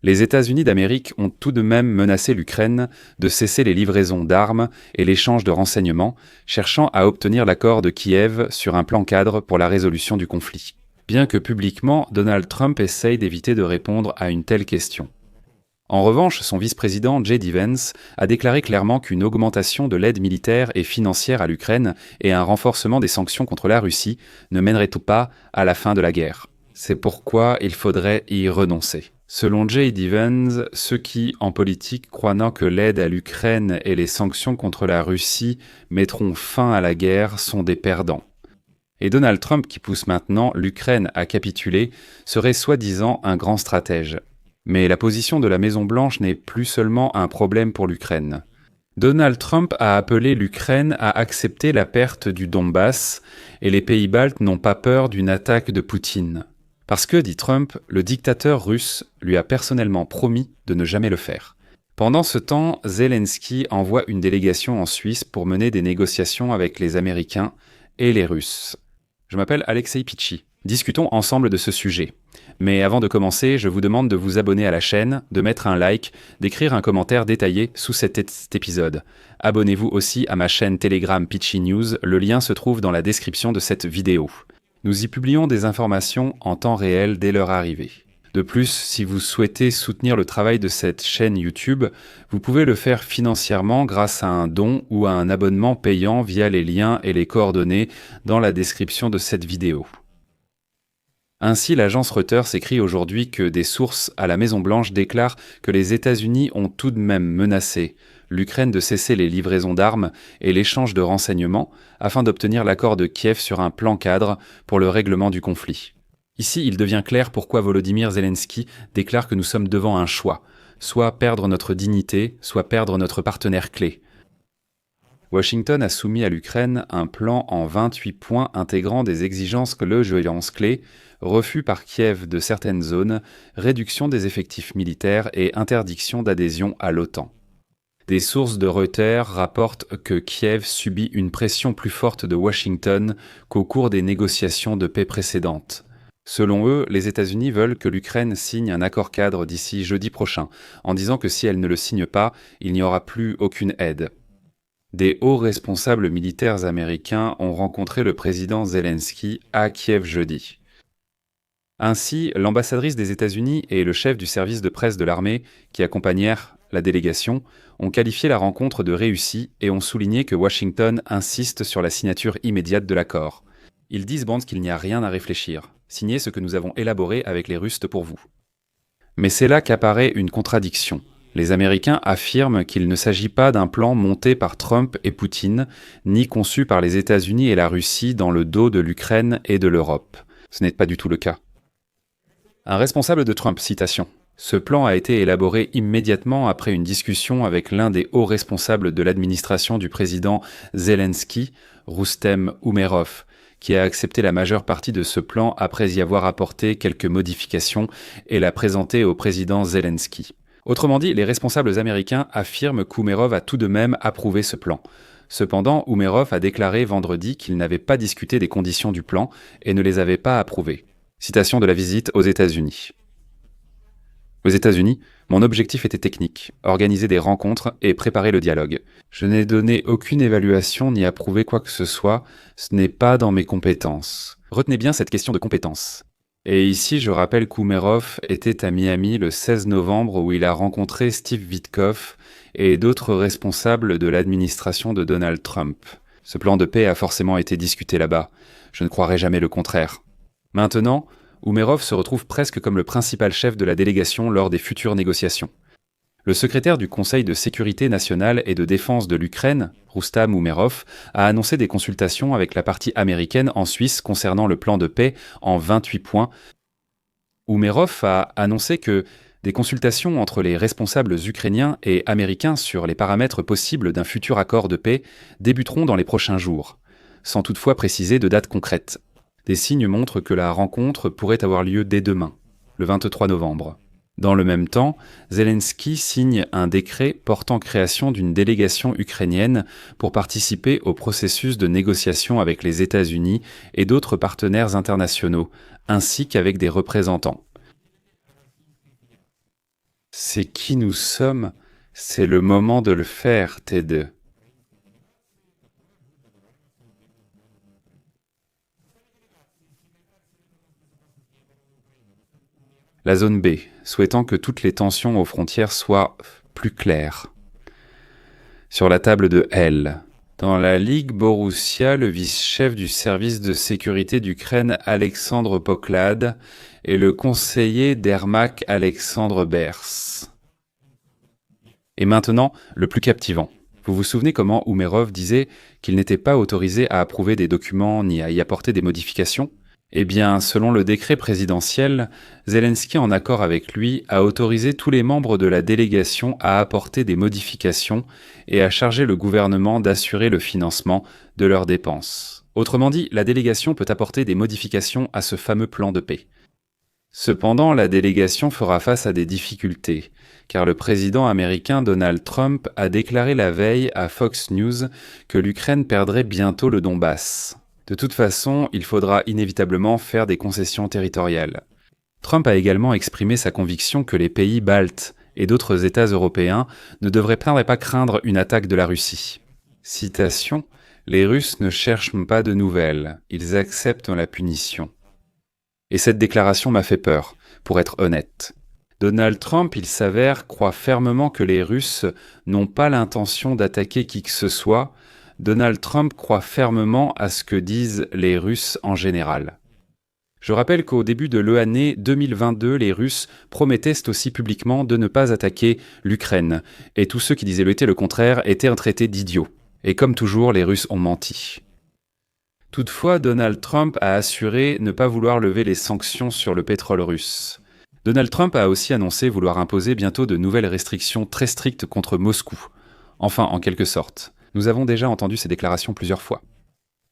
Les États-Unis d'Amérique ont tout de même menacé l'Ukraine de cesser les livraisons d'armes et l'échange de renseignements, cherchant à obtenir l'accord de Kiev sur un plan cadre pour la résolution du conflit. Bien que publiquement, Donald Trump essaye d'éviter de répondre à une telle question. En revanche, son vice-président J.D. Vance a déclaré clairement qu'une augmentation de l'aide militaire et financière à l'Ukraine et un renforcement des sanctions contre la Russie ne mèneraient pas à la fin de la guerre. C'est pourquoi il faudrait y renoncer. Selon J.D. Vance, ceux qui, en politique, croyant que l'aide à l'Ukraine et les sanctions contre la Russie mettront fin à la guerre sont des perdants. Et Donald Trump, qui pousse maintenant l'Ukraine à capituler, serait soi-disant un grand stratège. Mais la position de la Maison-Blanche n'est plus seulement un problème pour l'Ukraine. Donald Trump a appelé l'Ukraine à accepter la perte du Donbass, et les pays baltes n'ont pas peur d'une attaque de Poutine. Parce que, dit Trump, le dictateur russe lui a personnellement promis de ne jamais le faire. Pendant ce temps, Zelensky envoie une délégation en Suisse pour mener des négociations avec les Américains et les Russes. Je m'appelle Alexei Pitchi. Discutons ensemble de ce sujet. Mais avant de commencer, je vous demande de vous abonner à la chaîne, de mettre un like, d'écrire un commentaire détaillé sous cet épisode. Abonnez-vous aussi à ma chaîne Telegram Pitchi News, le lien se trouve dans la description de cette vidéo. Nous y publions des informations en temps réel dès leur arrivée. De plus, si vous souhaitez soutenir le travail de cette chaîne YouTube, vous pouvez le faire financièrement grâce à un don ou à un abonnement payant via les liens et les coordonnées dans la description de cette vidéo. Ainsi, l'agence Reuters écrit aujourd'hui que des sources à la Maison-Blanche déclarent que les États-Unis ont tout de même menacé l'Ukraine de cesser les livraisons d'armes et l'échange de renseignements afin d'obtenir l'accord de Kiev sur un plan cadre pour le règlement du conflit. Ici, il devient clair pourquoi Volodymyr Zelensky déclare que nous sommes devant un choix, soit perdre notre dignité, soit perdre notre partenaire clé. Washington a soumis à l'Ukraine un plan en 28 points intégrant des exigences clés, refus par Kiev de certaines zones, réduction des effectifs militaires et interdiction d'adhésion à l'OTAN. Des sources de Reuters rapportent que Kiev subit une pression plus forte de Washington qu'au cours des négociations de paix précédentes. Selon eux, les États-Unis veulent que l'Ukraine signe un accord cadre d'ici jeudi prochain, en disant que si elle ne le signe pas, il n'y aura plus aucune aide. Des hauts responsables militaires américains ont rencontré le président Zelensky à Kiev jeudi. Ainsi, l'ambassadrice des États-Unis et le chef du service de presse de l'armée, qui accompagnèrent la délégation, ont qualifié la rencontre de réussie et ont souligné que Washington insiste sur la signature immédiate de l'accord. Ils disent qu'il n'y a rien à réfléchir. Signez ce que nous avons élaboré avec les Russes pour vous. Mais c'est là qu'apparaît une contradiction. Les Américains affirment qu'il ne s'agit pas d'un plan monté par Trump et Poutine, ni conçu par les États-Unis et la Russie dans le dos de l'Ukraine et de l'Europe. Ce n'est pas du tout le cas. Un responsable de Trump, citation. Ce plan a été élaboré immédiatement après une discussion avec l'un des hauts responsables de l'administration du président Zelensky, Roustem Umerov, qui a accepté la majeure partie de ce plan après y avoir apporté quelques modifications et l'a présenté au président Zelensky. Autrement dit, les responsables américains affirment qu'Umerov a tout de même approuvé ce plan. Cependant, Umerov a déclaré vendredi qu'il n'avait pas discuté des conditions du plan et ne les avait pas approuvées. Citation de la visite aux États-Unis. Aux États-Unis, mon objectif était technique, organiser des rencontres et préparer le dialogue. Je n'ai donné aucune évaluation ni approuvé quoi que ce soit, ce n'est pas dans mes compétences. Retenez bien cette question de compétences. Et ici, je rappelle qu'Umerov était à Miami le 16 novembre où il a rencontré Steve Witkoff et d'autres responsables de l'administration de Donald Trump. Ce plan de paix a forcément été discuté là-bas. Je ne croirais jamais le contraire. Maintenant, Umerov se retrouve presque comme le principal chef de la délégation lors des futures négociations. Le secrétaire du Conseil de sécurité nationale et de défense de l'Ukraine, Roustam Umerov, a annoncé des consultations avec la partie américaine en Suisse concernant le plan de paix en 28 points. Umerov a annoncé que des consultations entre les responsables ukrainiens et américains sur les paramètres possibles d'un futur accord de paix débuteront dans les prochains jours, sans toutefois préciser de date concrète. Des signes montrent que la rencontre pourrait avoir lieu dès demain, le 23 novembre. Dans le même temps, Zelensky signe un décret portant création d'une délégation ukrainienne pour participer au processus de négociation avec les États-Unis et d'autres partenaires internationaux, ainsi qu'avec des représentants. C'est qui nous sommes, c'est le moment de le faire, Ted. La zone B, souhaitant que toutes les tensions aux frontières soient plus claires. Sur la table de L. Dans la Ligue Borussia, le vice-chef du service de sécurité d'Ukraine Alexandre Poklad et le conseiller d'Ermak Alexandre Bers. Et maintenant, le plus captivant. Vous vous souvenez comment Oumerov disait qu'il n'était pas autorisé à approuver des documents ni à y apporter des modifications ? Eh bien, selon le décret présidentiel, Zelensky, en accord avec lui, a autorisé tous les membres de la délégation à apporter des modifications et à charger le gouvernement d'assurer le financement de leurs dépenses. Autrement dit, la délégation peut apporter des modifications à ce fameux plan de paix. Cependant, la délégation fera face à des difficultés, car le président américain Donald Trump a déclaré la veille à Fox News que l'Ukraine perdrait bientôt le Donbass. De toute façon, il faudra inévitablement faire des concessions territoriales. Trump a également exprimé sa conviction que les pays baltes et d'autres États européens ne devraient pas craindre une attaque de la Russie. Citation : « Les Russes ne cherchent pas de nouvelles, ils acceptent la punition. » Et cette déclaration m'a fait peur, pour être honnête. Donald Trump, il s'avère, croit fermement que les Russes n'ont pas l'intention d'attaquer qui que ce soit. Donald Trump croit fermement à ce que disent les Russes en général. Je rappelle qu'au début de l'année 2022, les Russes promettaient aussi publiquement de ne pas attaquer l'Ukraine, et tous ceux qui disaient le contraire étaient traités d'idiots. Et comme toujours, les Russes ont menti. Toutefois, Donald Trump a assuré ne pas vouloir lever les sanctions sur le pétrole russe. Donald Trump a aussi annoncé vouloir imposer bientôt de nouvelles restrictions très strictes contre Moscou. Enfin, en quelque sorte. Nous avons déjà entendu ces déclarations plusieurs fois.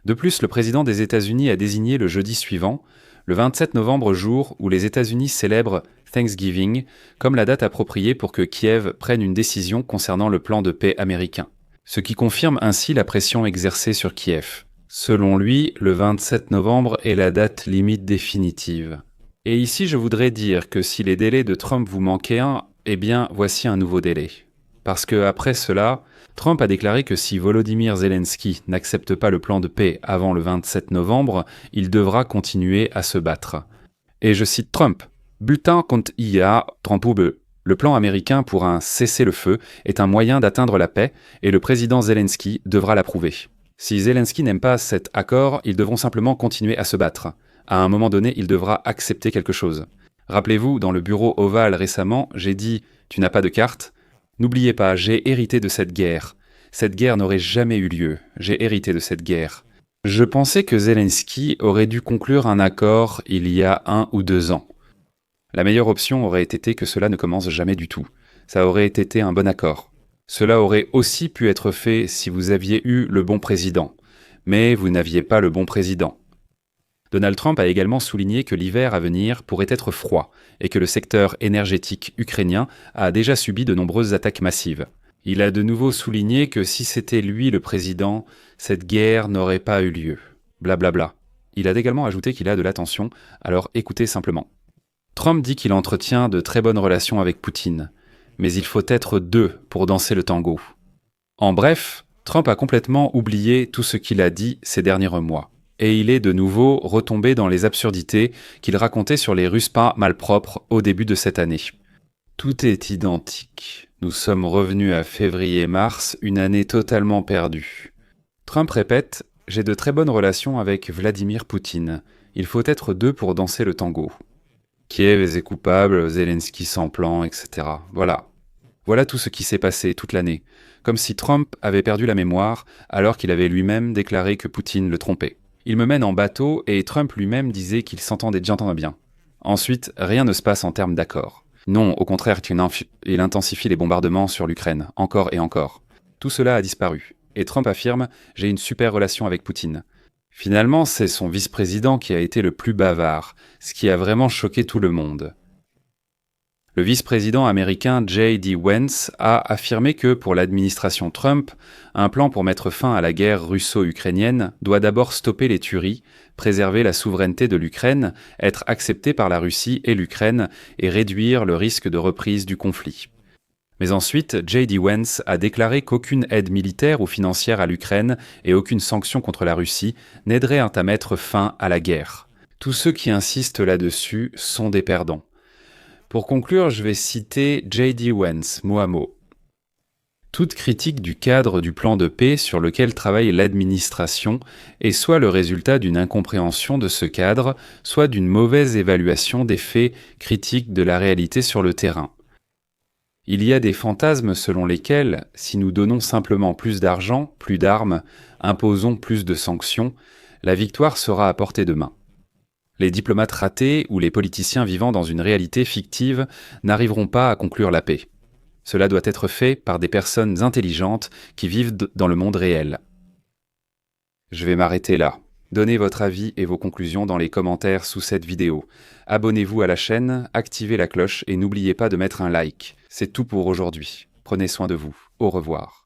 De plus, le président des États-Unis a désigné le jeudi suivant, le 27 novembre, jour où les États-Unis célèbrent Thanksgiving, comme la date appropriée pour que Kiev prenne une décision concernant le plan de paix américain. Ce qui confirme ainsi la pression exercée sur Kiev. Selon lui, le 27 novembre est la date limite définitive. Et ici, je voudrais dire que si les délais de Trump vous manquaient un, eh bien, voici un nouveau délai. Parce que après cela, Trump a déclaré que si Volodymyr Zelensky n'accepte pas le plan de paix avant le 27 novembre, il devra continuer à se battre. Et je cite Trump, « Bulletin contre IA, Trump-Oube. Le plan américain pour un cessez-le-feu est un moyen d'atteindre la paix et le président Zelensky devra l'approuver. Si Zelensky n'aime pas cet accord, ils devront simplement continuer à se battre. À un moment donné, il devra accepter quelque chose. Rappelez-vous, dans le bureau ovale récemment, j'ai dit « Tu n'as pas de carte ?» N'oubliez pas, j'ai hérité de cette guerre. Cette guerre n'aurait jamais eu lieu. J'ai hérité de cette guerre. Je pensais que Zelensky aurait dû conclure un accord il y a 1 ou 2 ans. La meilleure option aurait été que cela ne commence jamais du tout. Ça aurait été un bon accord. Cela aurait aussi pu être fait si vous aviez eu le bon président. Mais vous n'aviez pas le bon président. Donald Trump a également souligné que l'hiver à venir pourrait être froid et que le secteur énergétique ukrainien a déjà subi de nombreuses attaques massives. Il a de nouveau souligné que si c'était lui le président, cette guerre n'aurait pas eu lieu. Blablabla. Il a également ajouté qu'il a de l'attention, alors écoutez simplement. Trump dit qu'il entretient de très bonnes relations avec Poutine, mais il faut être 2 pour danser le tango. En bref, Trump a complètement oublié tout ce qu'il a dit ces derniers mois. Et il est de nouveau retombé dans les absurdités qu'il racontait sur les Russes pas malpropres au début de cette année. Tout est identique. Nous sommes revenus à février-mars, une année totalement perdue. Trump répète « J'ai de très bonnes relations avec Vladimir Poutine. Il faut être 2 pour danser le tango. Kiev est coupable, Zelensky sans plan, etc. » Voilà. Voilà tout ce qui s'est passé toute l'année. Comme si Trump avait perdu la mémoire alors qu'il avait lui-même déclaré que Poutine le trompait. Il me mène en bateau et Trump lui-même disait qu'il s'entendait bien. Ensuite, rien ne se passe en termes d'accord. Non, au contraire, il intensifie les bombardements sur l'Ukraine, encore et encore. Tout cela a disparu. Et Trump affirme « J'ai une super relation avec Poutine ». Finalement, c'est son vice-président qui a été le plus bavard, ce qui a vraiment choqué tout le monde. Le vice-président américain J.D. Vance a affirmé que pour l'administration Trump, un plan pour mettre fin à la guerre russo-ukrainienne doit d'abord stopper les tueries, préserver la souveraineté de l'Ukraine, être accepté par la Russie et l'Ukraine et réduire le risque de reprise du conflit. Mais ensuite, J.D. Vance a déclaré qu'aucune aide militaire ou financière à l'Ukraine et aucune sanction contre la Russie n'aiderait à mettre fin à la guerre. Tous ceux qui insistent là-dessus sont des perdants. Pour conclure, je vais citer J.D. Vance, mot à mot. Toute critique du cadre du plan de paix sur lequel travaille l'administration est soit le résultat d'une incompréhension de ce cadre, soit d'une mauvaise évaluation des faits critiques de la réalité sur le terrain. Il y a des fantasmes selon lesquels, si nous donnons simplement plus d'argent, plus d'armes, imposons plus de sanctions, la victoire sera à portée de main. Les diplomates ratés ou les politiciens vivant dans une réalité fictive n'arriveront pas à conclure la paix. Cela doit être fait par des personnes intelligentes qui vivent dans le monde réel. Je vais m'arrêter là. Donnez votre avis et vos conclusions dans les commentaires sous cette vidéo. Abonnez-vous à la chaîne, activez la cloche et n'oubliez pas de mettre un like. C'est tout pour aujourd'hui. Prenez soin de vous. Au revoir.